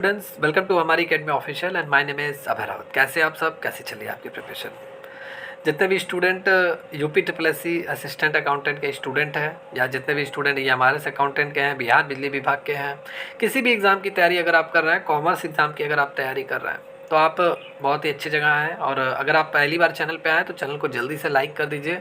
Students, welcome to हमारी academy official and my name is Abhay Rawat. कैसे आप सब, कैसे चलिए आपकी प्रिपरेशन। जितने भी student UP triple S C assistant accountant के स्टूडेंट हैं या जितने भी स्टूडेंट ये हमारे से अकाउंटेंट के हैं, बिहार बिजली विभाग के हैं, किसी भी एग्ज़ाम की तैयारी अगर आप कर रहे हैं, कॉमर्स एग्ज़ाम की अगर आप तैयारी कर रहे हैं तो आप बहुत ही अच्छी जगह हैं। और अगर आप पहली बार चैनल पे आए तो चैनल को जल्दी से लाइक कर दीजिए,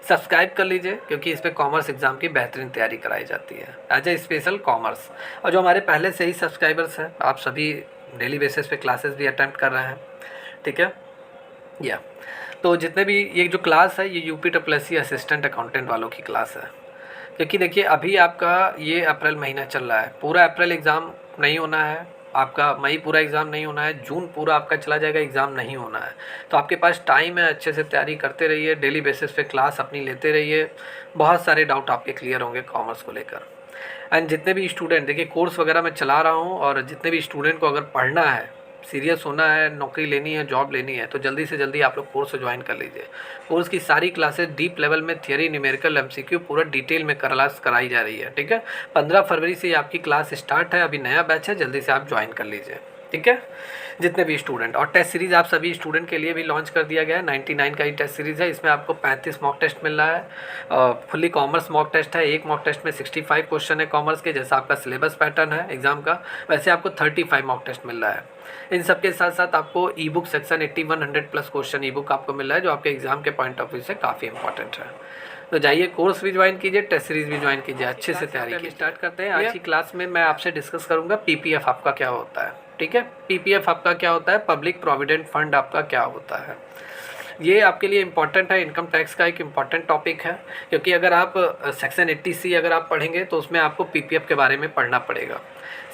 सब्सक्राइब कर लीजिए, क्योंकि इस पर कॉमर्स एग्ज़ाम की बेहतरीन तैयारी कराई जाती है एज ए स्पेशल कॉमर्स। और जो हमारे पहले से ही सब्सक्राइबर्स हैं, आप सभी डेली बेसिस पे क्लासेस भी अटेम्प्ट कर रहे हैं, ठीक है या तो जितने भी ये जो क्लास है ये UP triple S C assistant accountant वालों की क्लास है। क्योंकि देखिए अभी आपका ये अप्रैल महीना चल रहा है, पूरा अप्रैल एग्ज़ाम नहीं होना है आपका, मई पूरा एग्ज़ाम नहीं होना है, जून पूरा आपका चला जाएगा, एग्ज़ाम नहीं होना है। तो आपके पास टाइम है, अच्छे से तैयारी करते रहिए, डेली बेसिस पे क्लास अपनी लेते रहिए, बहुत सारे डाउट आपके क्लियर होंगे कॉमर्स को लेकर। एंड जितने भी स्टूडेंट, देखिए कोर्स वगैरह मैं चला रहा हूँ, और जितने भी स्टूडेंट को अगर पढ़ना है, सीरियस होना है, नौकरी लेनी है, जॉब लेनी है, तो जल्दी से जल्दी आप लोग कोर्स ज्वाइन कर लीजिए। कोर्स की सारी क्लासेस डीप लेवल में थियरी, न्यूमेरिकल, एमसीक्यू पूरा डिटेल में क्लास कराई जा रही है, ठीक है। 15 फरवरी से आपकी क्लास स्टार्ट है, अभी नया बैच है, जल्दी से आप ज्वाइन कर लीजिए, ठीक है। जितने भी स्टूडेंट, और टेस्ट सीरीज़ आप सभी स्टूडेंट के लिए भी लॉन्च कर दिया गया है। 99 का ही टेस्ट सीरीज़ है, इसमें आपको 35 मॉक टेस्ट मिल रहा है। फुल्ली कॉमर्स मॉक टेस्ट है, एक मॉक टेस्ट में 65 क्वेश्चन है कॉमर्स के, जैसा आपका सिलेबस पैटर्न है एग्जाम का, वैसे आपको 35 मॉक टेस्ट मिल रहा है। इन सब के साथ साथ आपको ई बुक सेक्शन 8100 प्लस क्वेश्चन ई बुक आपको मिल रहा है, जो आपके एग्जाम के पॉइंट ऑफ व्यू से काफ़ी इंपॉर्टेंट है। तो जाइए कोर्स भी ज्वाइन कीजिए, टेस्ट सीरीज भी ज्वाइन कीजिए, अच्छे से तैयारी कीजिए। स्टार्ट करते हैं। आज की क्लास में मैं आपसे डिस्कस करूंगा पीपीएफ आपका क्या होता है, ठीक है। पीपीएफ आपका क्या होता है, पब्लिक प्रोविडेंट फंड आपका क्या होता है। ये आपके लिए इम्पॉर्टेंट है, इनकम टैक्स का एक इम्पॉर्टेंट टॉपिक है, क्योंकि अगर आप सेक्शन 80C अगर आप पढ़ेंगे तो उसमें आपको पीपीएफ के बारे में पढ़ना पड़ेगा।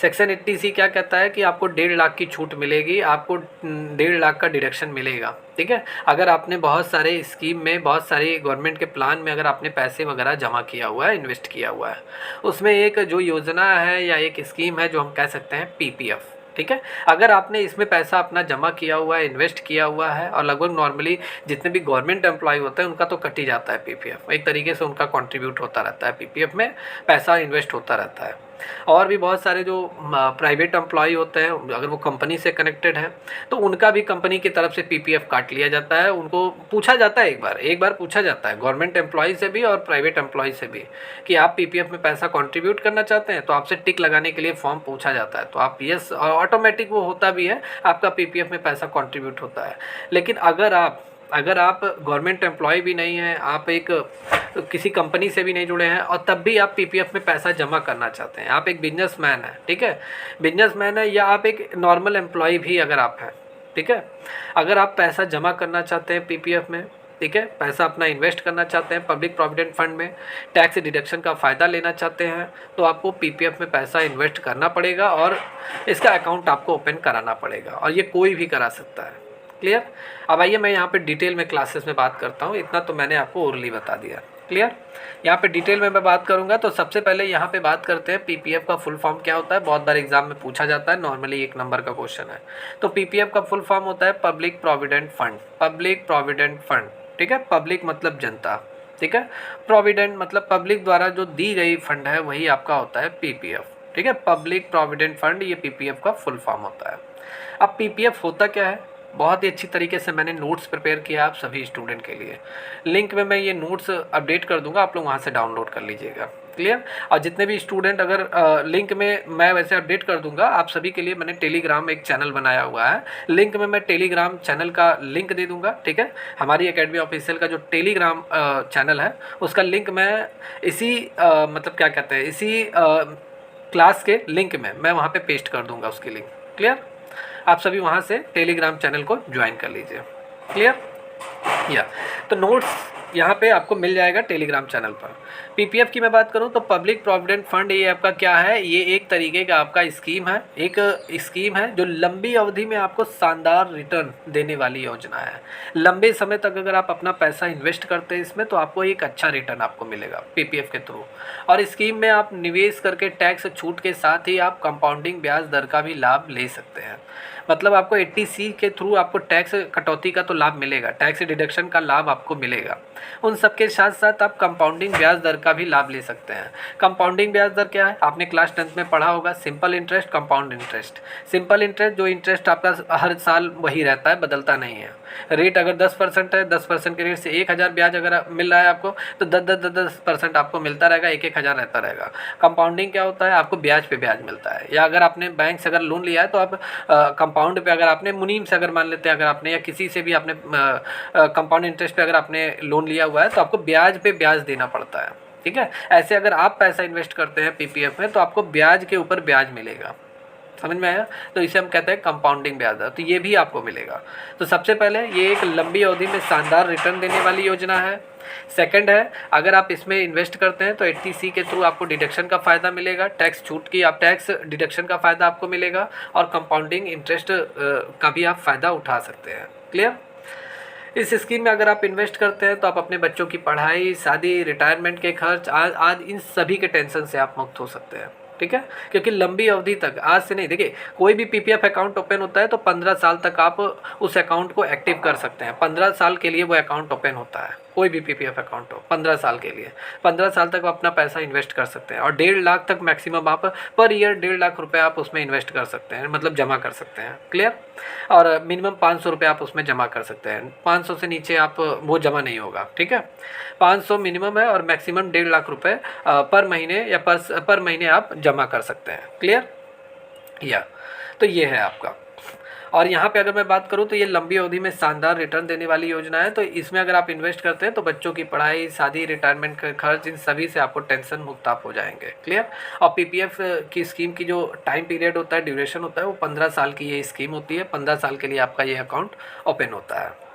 सेक्शन 80C क्या कहता है कि आपको 1.5 लाख की छूट मिलेगी, आपको 1.5 लाख का डिडक्शन मिलेगा, ठीक है। अगर आपने बहुत सारे स्कीम में, बहुत सारे गवर्नमेंट के प्लान में अगर आपने पैसे वगैरह जमा किया हुआ है, इन्वेस्ट किया हुआ है, उसमें एक जो योजना है या एक स्कीम है जो हम कह सकते हैं पीपीएफ, ठीक है। अगर आपने इसमें पैसा अपना जमा किया हुआ है, इन्वेस्ट किया हुआ है, और लगभग नॉर्मली जितने भी गवर्नमेंट एम्प्लॉय होते हैं उनका तो कट ही जाता है पीपीएफ, एक तरीके से उनका कंट्रीब्यूट होता रहता है, पीपीएफ में पैसा इन्वेस्ट होता रहता है। और भी बहुत सारे जो प्राइवेट एम्प्लॉय होते हैं, अगर वो कंपनी से कनेक्टेड हैं तो उनका भी कंपनी की तरफ से पीपीएफ काट लिया जाता है। उनको पूछा जाता है, एक बार पूछा जाता है गवर्नमेंट एम्प्लॉय से भी और प्राइवेट एम्प्लॉय से भी कि आप पीपीएफ में पैसा कंट्रीब्यूट करना चाहते हैं, तो आपसे टिक लगाने के लिए फॉर्म पूछा जाता है, तो आप यस, ऑटोमेटिक वो होता भी है, आपका पीपीएफ में पैसा कंट्रीब्यूट होता है। लेकिन अगर आप गवर्नमेंट एम्प्लॉय भी नहीं हैं, आप एक किसी कंपनी से भी नहीं जुड़े हैं, और तब भी आप पीपीएफ में पैसा जमा करना चाहते हैं, आप एक बिजनेसमैन हैं, ठीक है, बिजनेसमैन है, या आप एक नॉर्मल एम्प्लॉय भी अगर आप हैं, ठीक है, अगर आप पैसा जमा करना चाहते हैं पीपीएफ में, ठीक है, पैसा अपना इन्वेस्ट करना चाहते हैं पब्लिक प्रोविडेंट फंड में, टैक्स डिडक्शन का फ़ायदा लेना चाहते हैं, तो आपको पीपीएफ में पैसा इन्वेस्ट करना पड़ेगा और इसका अकाउंट आपको ओपन कराना पड़ेगा, और ये कोई भी करा सकता है। क्लियर। अब आइए मैं यहाँ पे डिटेल में क्लासेस में बात करता हूँ, इतना तो मैंने आपको ओरली बता दिया। क्लियर। यहाँ पे डिटेल में मैं बात करूँगा, तो सबसे पहले यहाँ पे बात करते हैं पीपीएफ का फुल फॉर्म क्या होता है। बहुत बार एग्जाम में पूछा जाता है, नॉर्मली 1 नंबर का क्वेश्चन है। तो पीपीएफ का फुल फॉर्म होता है public provident fund, public provident fund, ठीक है। पब्लिक मतलब जनता, ठीक है, प्रोविडेंट मतलब पब्लिक द्वारा जो दी गई फंड है, वही आपका होता है पीपीएफ, ठीक है। पब्लिक प्रोविडेंट फंड, ये पीपीएफ का फुल फॉर्म होता है। अब पीपीएफ होता क्या है, बहुत ही अच्छी तरीके से मैंने नोट्स प्रिपेयर किया आप सभी स्टूडेंट के लिए। लिंक में मैं ये नोट्स अपडेट कर दूंगा, आप लोग वहाँ से डाउनलोड कर लीजिएगा। क्लियर। और जितने भी स्टूडेंट, अगर लिंक में मैं वैसे अपडेट कर दूंगा, आप सभी के लिए मैंने टेलीग्राम एक चैनल बनाया हुआ है, लिंक में मैं टेलीग्राम चैनल का लिंक दे दूंगा, ठीक है। हमारी अकेडमी ऑफिशियल का जो टेलीग्राम चैनल है, उसका लिंक मैं इसी मतलब क्या कहते हैं, इसी क्लास के लिंक में मैं वहाँ पर पेस्ट कर दूँगा उसकी लिंक। क्लियर। आप सभी वहाँ से टेलीग्राम चैनल को ज्वाइन कर लीजिए। क्लियर या तो नोट्स यहाँ पे आपको मिल जाएगा टेलीग्राम चैनल पर। पीपीएफ की मैं बात करूँ तो पब्लिक प्रोविडेंट फंड, ये आपका क्या है, ये एक तरीके का आपका स्कीम है, एक स्कीम है जो लंबी अवधि में आपको शानदार रिटर्न देने वाली योजना है। लंबे समय तक अगर आप अपना पैसा इन्वेस्ट करते हैं इसमें, तो आपको एक अच्छा रिटर्न आपको मिलेगा पीपीएफ के थ्रू। और स्कीम में आप निवेश करके टैक्स छूट के साथ ही आप कंपाउंडिंग ब्याज दर का भी लाभ ले सकते हैं। मतलब आपको 80C के थ्रू आपको टैक्स कटौती का तो लाभ मिलेगा, टैक्स डिडक्शन का लाभ आपको मिलेगा। उन सब के साथ साथ आप कंपाउंडिंग ब्याज दर का भी लाभ ले सकते हैं। कंपाउंडिंग ब्याज दर क्या है? आपने क्लास 10th में पढ़ा होगा, simple interest, compound interest. Simple interest, जो इंटरेस्ट आपका हर साल वही रहता है, बदलता नहीं है। रेट अगर 10% है, 10% के रेट से 1000 ब्याज अगर मिल रहा है आपको, तो 10% आपको मिलता रहेगा, 1,000 रहता रहेगा। कंपाउंडिंग क्या होता है? आपको ब्याज पे ब्याज मिलता है। या अगर आपने बैंक से अगर लोन लिया है तो आप कंपाउंड पे, अगर आपने मुनीम से अगर मान लेते हैं, अगर आपने या किसी से भी आपने कंपाउंड इंटरेस्ट पे अगर आपने लोन लिया हुआ है तो आपको ब्याज पे ब्याज देना पड़ता है। ठीक है, ऐसे अगर आप पैसा इन्वेस्ट करते हैं पीपीएफ में तो आपको ब्याज के ऊपर ब्याज मिलेगा। समझ में आया? तो इसे हम कहते हैं कंपाउंडिंग ब्याज दर। तो ये भी आपको मिलेगा। तो सबसे पहले ये एक लंबी अवधि में शानदार रिटर्न देने वाली योजना है। सेकंड है, अगर आप इसमें इन्वेस्ट करते हैं तो 80C के थ्रू आपको डिडक्शन का फ़ायदा मिलेगा, टैक्स छूट की, आप टैक्स डिडक्शन का फ़ायदा आपको मिलेगा, और कंपाउंडिंग इंटरेस्ट का भी आप फ़ायदा उठा सकते हैं। क्लियर? इस स्कीम में अगर आप इन्वेस्ट करते हैं तो आप अपने बच्चों की पढ़ाई, शादी, रिटायरमेंट के खर्च आज इन सभी के टेंशन से आप मुक्त हो सकते हैं। ठीक है, क्योंकि लंबी अवधि तक, आज से नहीं, देखिए कोई भी पीपीएफ अकाउंट ओपन होता है तो 15 साल तक आप उस अकाउंट को एक्टिव कर सकते हैं। 15 साल के लिए वो अकाउंट ओपन होता है, कोई भी पीपीएफ अकाउंट हो, 15 साल के लिए। 15 साल तक आप अपना पैसा इन्वेस्ट कर सकते हैं, और 1.5 लाख तक मैक्सिमम आप पर ईयर 1.5 लाख रुपए आप उसमें इन्वेस्ट कर सकते हैं, मतलब जमा कर सकते हैं। क्लियर? और मिनिमम 500 रुपये आप उसमें जमा कर सकते हैं। 500 से नीचे आप वो जमा नहीं होगा। ठीक है, 500 मिनिमम है, और मैक्सिमम 1.5 लाख रुपए पर महीने या पर महीने आप जमा कर सकते हैं। क्लियर? या तो ये है आपका। और यहाँ पे अगर मैं बात करूँ तो ये लंबी अवधि में शानदार रिटर्न देने वाली योजना है। तो इसमें अगर आप इन्वेस्ट करते हैं तो बच्चों की पढ़ाई, शादी, रिटायरमेंट का खर्च, इन सभी से आपको टेंशन मुक्त आप हो जाएंगे। क्लियर? और पीपीएफ की स्कीम की जो टाइम पीरियड होता है, ड्यूरेशन होता है, वो 15 साल की ये स्कीम होती है। 15 साल के लिए आपका ये अकाउंट ओपन होता है।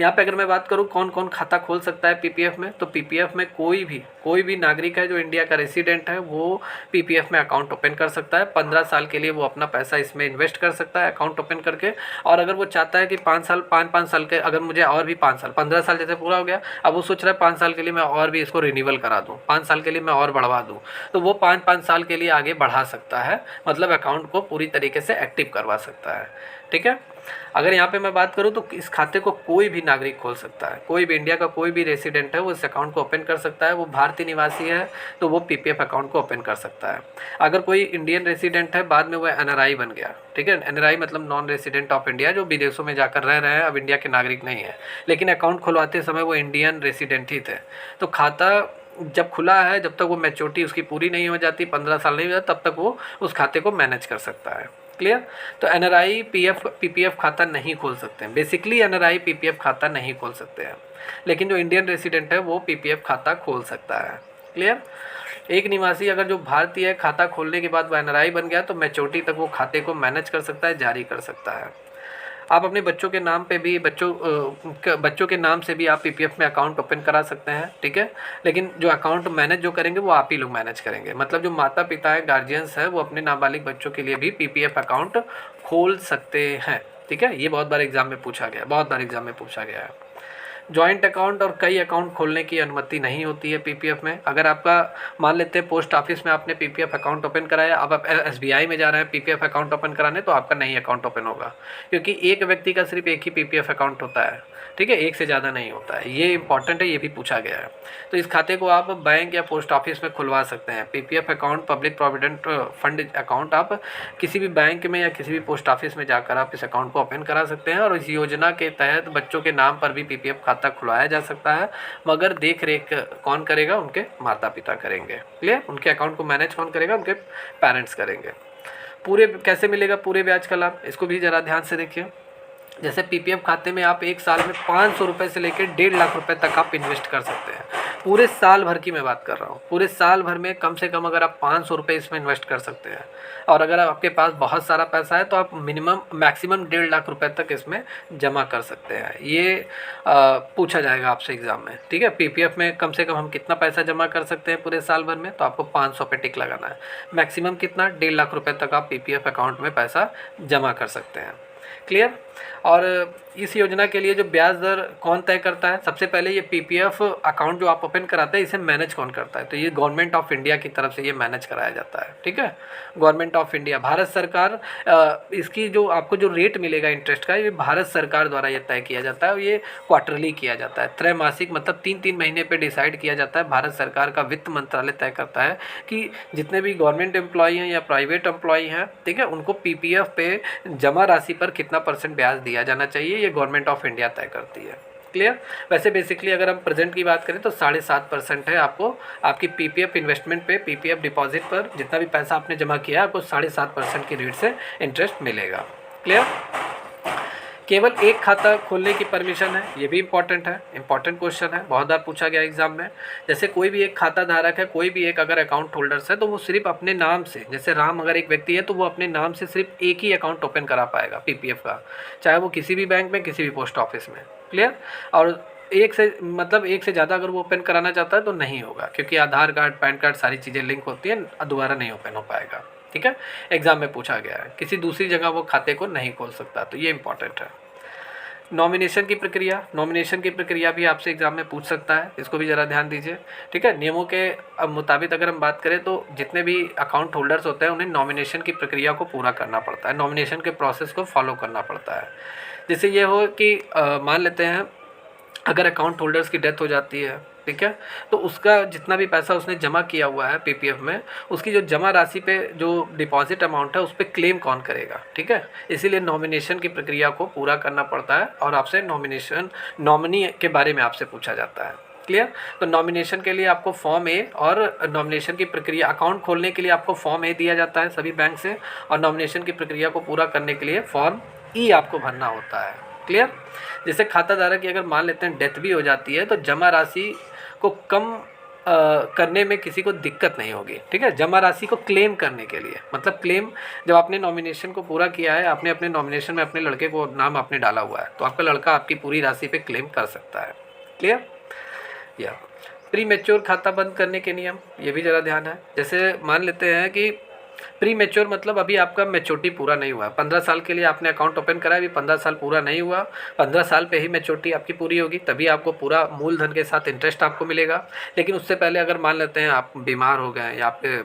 यहाँ पे अगर मैं बात करूँ कौन कौन खाता खोल सकता है पीपीएफ में, तो पीपीएफ में कोई भी नागरिक है जो इंडिया का रेसिडेंट है वो पीपीएफ में अकाउंट ओपन कर सकता है। 15 साल के लिए वो अपना पैसा इसमें इन्वेस्ट कर सकता है अकाउंट ओपन करके। और अगर वो चाहता है कि 5 साल के, अगर मुझे और भी 5 साल, 15 साल जैसे पूरा हो गया, अब वो सोच रहा है 5 साल के लिए मैं और भी इसको रिन्यूअल करा दूँ, 5 साल के लिए मैं और बढ़वा दूँ, तो वो 5 साल के लिए आगे बढ़ा सकता है, मतलब अकाउंट को पूरी तरीके से एक्टिव करवा सकता है। ठीक है, अगर यहाँ पे मैं बात करूँ तो इस खाते को कोई भी नागरिक खोल सकता है, कोई भी इंडिया का कोई भी रेसिडेंट है वो इस अकाउंट को ओपन कर सकता है। वो भारतीय निवासी है तो वो पीपीएफ अकाउंट को ओपन कर सकता है। अगर कोई इंडियन रेसिडेंट है, बाद में वो एनआरआई बन गया, ठीक है, एनआरआई मतलब नॉन रेसिडेंट ऑफ इंडिया, जो विदेशों में जाकर रह रहे हैं, अब इंडिया के नागरिक नहीं है, लेकिन अकाउंट खुलवाते समय वो इंडियन रेसिडेंट ही थे, तो खाता जब खुला है, जब तक वो मैच्योरिटी उसकी पूरी नहीं हो जाती, 15 साल नहीं हो जाता, तब तक वो उस खाते को मैनेज कर सकता है। क्लियर? तो एनआरआई पीपीएफ खाता नहीं खोल सकते हैं। बेसिकली एनआरआई पीपीएफ खाता नहीं खोल सकते हैं, लेकिन जो इंडियन रेसिडेंट है वो पीपीएफ खाता खोल सकता है। क्लियर? एक निवासी अगर जो भारतीय खाता खोलने के बाद वो एनआरआई बन गया तो मैच्योरिटी तक वो खाते को मैनेज कर सकता है, जारी कर सकता है। आप अपने बच्चों के नाम पे भी, बच्चों के नाम से भी आप पीपीएफ में अकाउंट ओपन करा सकते हैं। ठीक है, लेकिन जो अकाउंट मैनेज जो करेंगे वो आप ही लोग मैनेज करेंगे, मतलब जो माता पिता है, गार्जियंस है, वो अपने नाबालिग बच्चों के लिए भी पीपीएफ अकाउंट खोल सकते हैं। ठीक है, ये बहुत बार एग्जाम में पूछा गया है। जॉइंट अकाउंट और कई अकाउंट खोलने की अनुमति नहीं होती है पीपीएफ में। अगर आपका, मान लेते हैं पोस्ट ऑफिस में आपने पीपीएफ अकाउंट ओपन कराया, अब आप एसबीआई में जा रहे हैं पीपीएफ अकाउंट ओपन कराने, तो आपका नहीं अकाउंट ओपन होगा, क्योंकि एक व्यक्ति का सिर्फ एक ही पीपीएफ अकाउंट होता है। ठीक है, एक से ज़्यादा नहीं होता है, ये इंपॉर्टेंट है, ये भी पूछा गया है। तो इस खाते को आप बैंक या पोस्ट ऑफिस में खुलवा सकते हैं। PPF account, public provident fund account, आप किसी भी बैंक में या किसी भी पोस्ट ऑफिस में जाकर आप इस अकाउंट को ओपन करा सकते हैं। और इस योजना के तहत बच्चों के नाम पर भी पीपीएफ खाता खुलवाया जा सकता है, मगर देख रेख कौन करेगा? उनके माता पिता करेंगे। क्लियर? उनके अकाउंट को मैनेज कौन करेगा? उनके पेरेंट्स करेंगे। पूरे कैसे मिलेगा पूरे ब्याज का लाभ? इसको भी ज़रा ध्यान से देखिए। जैसे पीपीएफ खाते में आप एक साल में 500 रुपये से लेकर 1.5 लाख रुपए तक आप इन्वेस्ट कर सकते हैं। पूरे साल भर की मैं बात कर रहा हूँ, पूरे साल भर में कम से कम अगर आप 500 रुपये इसमें इन्वेस्ट कर सकते हैं, और अगर आपके पास बहुत सारा पैसा है तो आप मैक्सिमम 1.5 लाख रुपए तक इसमें जमा कर सकते हैं। ये पूछा जाएगा आपसे एग्जाम में। ठीक है, पीपीएफ में कम से कम हम कितना पैसा जमा कर सकते हैं पूरे साल भर में? तो आपको 500 पे टिक लगाना है। मैक्सिमम कितना? 1.5 लाख रुपये तक आप पीपीएफ अकाउंट में पैसा जमा कर सकते हैं। क्लियर। और इस योजना के लिए जो ब्याज दर कौन तय करता है? सबसे पहले ये पीपीएफ अकाउंट जो आप ओपन कराते हैं इसे मैनेज कौन करता है? तो ये गवर्नमेंट ऑफ इंडिया की तरफ से ये मैनेज कराया जाता है, ठीक है। गवर्नमेंट ऑफ इंडिया, भारत सरकार, इसकी जो आपको जो रेट मिलेगा इंटरेस्ट का, ये भारत सरकार द्वारा ये तय किया जाता है और ये क्वार्टरली किया जाता है, त्रैमासिक, मतलब 3-3 महीने पे डिसाइड किया जाता है। भारत सरकार का वित्त मंत्रालय तय करता है कि जितने भी गवर्नमेंट एम्प्लॉई हैं या प्राइवेट एम्प्लॉई हैं, ठीक है, उनको पीपीएफ पे जमा राशि पर कितना % ब्याज दिया जाना चाहिए, ये गवर्नमेंट ऑफ इंडिया तय करती है। क्लियर। वैसे बेसिकली अगर हम प्रेजेंट की बात करें तो 7.5% है आपको आपकी पीपीएफ इन्वेस्टमेंट पे, पीपीएफ डिपॉजिट पर जितना भी पैसा आपने जमा किया है आपको 7.5% की रेट से इंटरेस्ट मिलेगा। क्लियर। केवल एक खाता खोलने की परमिशन है, ये भी इंपॉर्टेंट है, इंपॉर्टेंट क्वेश्चन है, बहुत बार पूछा गया एग्जाम में। जैसे कोई भी एक खाता धारक है, कोई भी एक अगर अकाउंट होल्डर्स है तो वो सिर्फ अपने नाम से, जैसे राम अगर एक व्यक्ति है तो वो अपने नाम से सिर्फ एक ही अकाउंट ओपन करा पाएगा पीपीएफ का, चाहे वो किसी भी बैंक में, किसी भी पोस्ट ऑफिस में। क्लियर। और एक से ज़्यादा अगर वो ओपन कराना चाहता है तो नहीं होगा, क्योंकि आधार कार्ड, पैन कार्ड सारी चीज़ें लिंक होती हैं, दोबारा नहीं ओपन हो पाएगा, ठीक है। एग्जाम में पूछा गया है, किसी दूसरी जगह वो खाते को नहीं खोल सकता, तो ये इंपॉर्टेंट है। नॉमिनेशन की प्रक्रिया, नॉमिनेशन की प्रक्रिया भी आपसे एग्जाम में पूछ सकता है, इसको भी ज़रा ध्यान दीजिए, ठीक है। नियमों के मुताबिक अगर हम बात करें तो जितने भी अकाउंट होल्डर्स होते हैं उन्हें नॉमिनेशन की प्रक्रिया को पूरा करना पड़ता है, नॉमिनेशन के प्रोसेस को फॉलो करना पड़ता है। जैसे ये हो कि मान लेते हैं अगर अकाउंट होल्डर्स की डेथ हो जाती है, ठीक है, तो उसका जितना भी पैसा उसने जमा किया हुआ है पीपीएफ में, उसकी जो जमा राशि पे जो डिपॉजिट अमाउंट है उस पर क्लेम कौन करेगा, ठीक है। इसीलिए नॉमिनेशन की प्रक्रिया को पूरा करना पड़ता है और आपसे नॉमिनी के बारे में आपसे पूछा जाता है। क्लियर। तो नॉमिनेशन के लिए आपको फॉर्म ए, और नॉमिनेशन की प्रक्रिया, अकाउंट खोलने के लिए आपको फॉर्म ए दिया जाता है सभी बैंक से, और नॉमिनेशन की प्रक्रिया को पूरा करने के लिए फॉर्म ई आपको भरना होता है। क्लियर। जैसे खाता धारक की अगर मान लेते हैं डेथ भी हो जाती है तो जमा राशि को कम करने में किसी को दिक्कत नहीं होगी, ठीक है। जमा राशि को क्लेम करने के लिए, मतलब क्लेम, जब आपने नॉमिनेशन को पूरा किया है, आपने अपने नॉमिनेशन में अपने लड़के को नाम आपने डाला हुआ है, तो आपका लड़का आपकी पूरी राशि पे क्लेम कर सकता है। क्लियर। या प्री मैच्योर खाता बंद करने के नियम, ये भी ज़रा ध्यान है। जैसे मान लेते हैं कि प्री मैच्योर मतलब अभी आपका मैच्योरिटी पूरा नहीं हुआ, 15 साल के लिए आपने अकाउंट ओपन करा, अभी 15 साल पूरा नहीं हुआ, 15 साल पे ही मैच्योरिटी आपकी पूरी होगी, तभी आपको पूरा मूलधन के साथ इंटरेस्ट आपको मिलेगा। लेकिन उससे पहले अगर मान लेते हैं आप बीमार हो गए, या आपके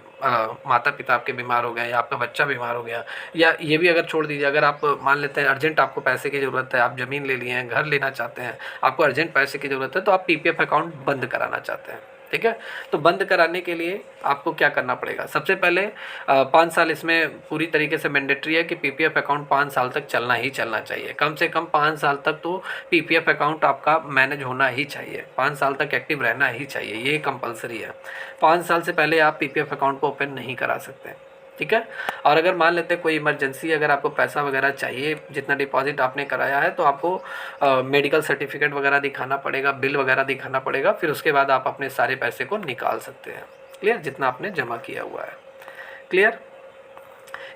माता पिता आपके बीमार हो गए, या आपका बच्चा बीमार हो गया, या ये भी अगर छोड़ दीजिए, अगर आप मान लेते हैं अर्जेंट आपको पैसे की ज़रूरत है, आप ज़मीन ले लिए हैं, घर लेना चाहते हैं, आपको अर्जेंट पैसे की ज़रूरत है, तो आप पीपीएफ अकाउंट बंद कराना चाहते हैं, ठीक है। तो बंद कराने के लिए आपको क्या करना पड़ेगा? सबसे पहले 5 साल इसमें पूरी तरीके से मैंडेटरी है कि पीपीएफ अकाउंट 5 साल तक चलना ही चलना चाहिए, कम से कम 5 साल तक तो पीपीएफ अकाउंट आपका मैनेज होना ही चाहिए, 5 साल तक एक्टिव रहना ही चाहिए, ये कंपलसरी है। 5 साल से पहले आप पीपीएफ अकाउंट को ओपन नहीं करा सकते, ठीक है। और अगर मान लेते हैं कोई इमरजेंसी, अगर आपको पैसा वगैरह चाहिए, जितना डिपॉजिट आपने कराया है, तो आपको मेडिकल सर्टिफिकेट वगैरह दिखाना पड़ेगा, बिल वगैरह दिखाना पड़ेगा, फिर उसके बाद आप अपने सारे पैसे को निकाल सकते हैं। क्लियर, जितना आपने जमा किया हुआ है। क्लियर।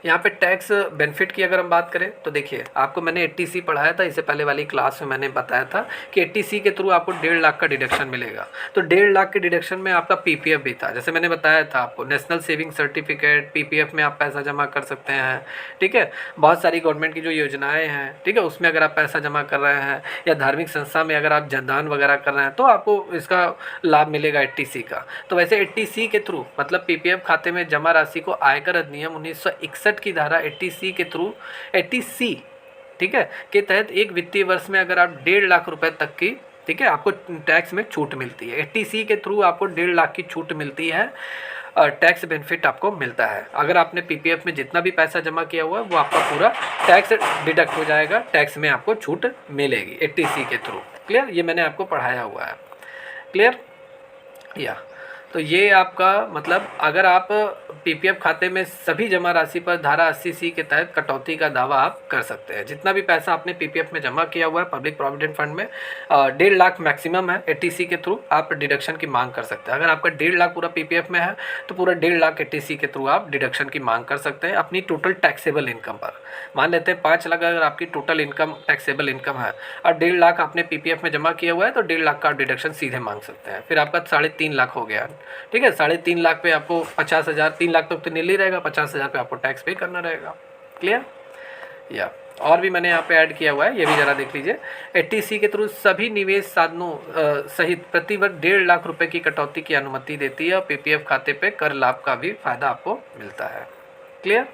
यहाँ पे टैक्स बेनिफिट की अगर हम बात करें तो देखिए, आपको मैंने 80C पढ़ाया था, इससे पहले वाली क्लास में मैंने बताया था कि 80C के थ्रू आपको 1.5 लाख का डिडक्शन मिलेगा। तो 1.5 लाख के डिडक्शन में आपका पीपीएफ भी था, जैसे मैंने बताया था आपको, नेशनल सेविंग सर्टिफिकेट, पीपीएफ में आप पैसा जमा कर सकते हैं, ठीक है। बहुत सारी गवर्नमेंट की जो योजनाएँ हैं, ठीक है, उसमें अगर आप पैसा जमा कर रहे हैं, या धार्मिक संस्था में अगर आप जनदान वगैरह कर रहे हैं, तो आपको इसका लाभ मिलेगा 80C का। तो वैसे 80C के थ्रू, मतलब पीपीएफ खाते में जमा राशि को आयकर अधिनियम 1961 की धारा 80C के थ्रू, 80C, ठीक है, के तहत एक वित्तीय वर्ष में अगर आप 1.5 लाख रुपए तक की, ठीक है, आपको टैक्स में छूट मिलती है। 80C के थ्रू आपको 1.5 लाख की छूट मिलती है, टैक्स बेनिफिट आपको मिलता है। अगर आपने पीपीएफ में जितना भी पैसा जमा किया हुआ है वो आपका पूरा टैक्स डिडक्ट हो जाएगा, टैक्स में आपको छूट मिलेगी 80C के थ्रू। क्लियर, ये मैंने आपको पढ़ाया हुआ है। क्लियर। या तो ये आपका मतलब, अगर आप पीपीएफ खाते में सभी जमा राशि पर धारा 80C के तहत कटौती का दावा आप कर सकते हैं। जितना भी पैसा आपने पीपीएफ में जमा किया हुआ है पब्लिक प्रोविडेंट फंड में, 1.5 लाख मैक्सिमम है, 80C के थ्रू आप डिडक्शन की मांग कर सकते हैं। अगर आपका 1.5 लाख पूरा पीपीएफ में है तो पूरा 1.5 लाख 80C के थ्रू आप डिडक्शन की मांग कर सकते हैं अपनी टोटल टैक्सेबल इनकम पर। मान लेते हैं 5 लाख अगर आपकी टोटल इनकम, टैक्सेबल इनकम है, और 1.5 लाख आपने पीपीएफ में जमा किया हुआ है, तो 1.5 लाख का आप डिडक्शन सीधे मांग सकते हैं। फिर आपका 3.5 लाख हो गया, ठीक है। 3.5 लाख पे आपको 50,000, 3 लाख तक तो नील ही रहेगा, 50,000 पे आपको टैक्स पे करना रहेगा। क्लियर। या और भी मैंने यहाँ पे ऐड किया हुआ है, ये भी ज़रा देख लीजिए। 80C के थ्रू सभी निवेश साधनों सहित प्रतिवर्ष 1.5 लाख रुपए की कटौती की अनुमति देती है और पीपीएफ खाते पे कर लाभ का भी फायदा आपको मिलता है। क्लियर?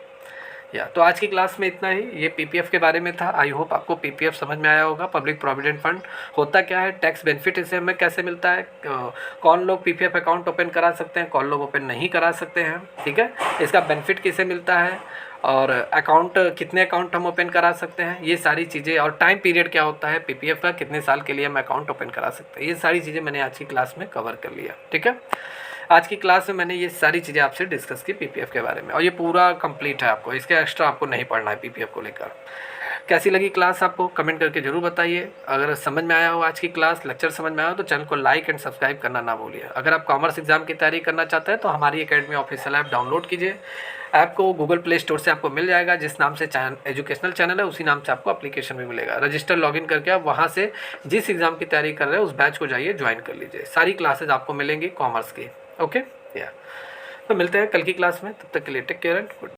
या तो आज की क्लास में इतना ही, ये पीपीएफ के बारे में था। आई होप आपको पीपीएफ समझ में आया होगा। पब्लिक प्रोविडेंट फंड होता क्या है, टैक्स बेनिफिट इसे हमें कैसे मिलता है, कौन लोग पीपीएफ अकाउंट ओपन करा सकते हैं, कौन लोग ओपन नहीं करा सकते हैं, ठीक है, इसका बेनिफिट किसे मिलता है, और अकाउंट कितने अकाउंट हम ओपन करा सकते हैं, ये सारी चीज़ें, और टाइम पीरियड क्या होता है पीपीएफ का, कितने साल के लिए हम अकाउंट ओपन करा सकते हैं, ये सारी चीज़ें मैंने आज की क्लास में कवर कर लिया। ठीक है, आज की क्लास में मैंने ये सारी चीज़ें आपसे डिस्कस की पीपीएफ के बारे में, और ये पूरा कंप्लीट है, आपको इसके एक्स्ट्रा आपको नहीं पढ़ना है पीपीएफ को लेकर। कैसी लगी क्लास आपको कमेंट करके ज़रूर बताइए। अगर समझ में आया हो आज की क्लास, लेक्चर समझ में आया हो, तो चैनल को लाइक एंड सब्सक्राइब करना ना भूलिए। अगर आप कॉमर्स एग्जाम की तैयारी करना चाहते हैं तो हमारी एकेडमी ऑफिशियल ऐप डाउनलोड कीजिए। ऐप को गूगल प्ले स्टोर से आपको मिल जाएगा, जिस नाम से एजुकेशनल चैनल है उसी नाम से आपको एप्लीकेशन भी मिलेगा। रजिस्टर लॉगिन करके आप वहाँ से जिस एग्ज़ाम की तैयारी कर रहे हैं उस बैच को जाइए, ज्वाइन कर लीजिए। सारी क्लासेज आपको मिलेंगी कॉमर्स की। ओके, या तो मिलते हैं कल की क्लास में, तब तक के लिए टेक केयर एंड गुड।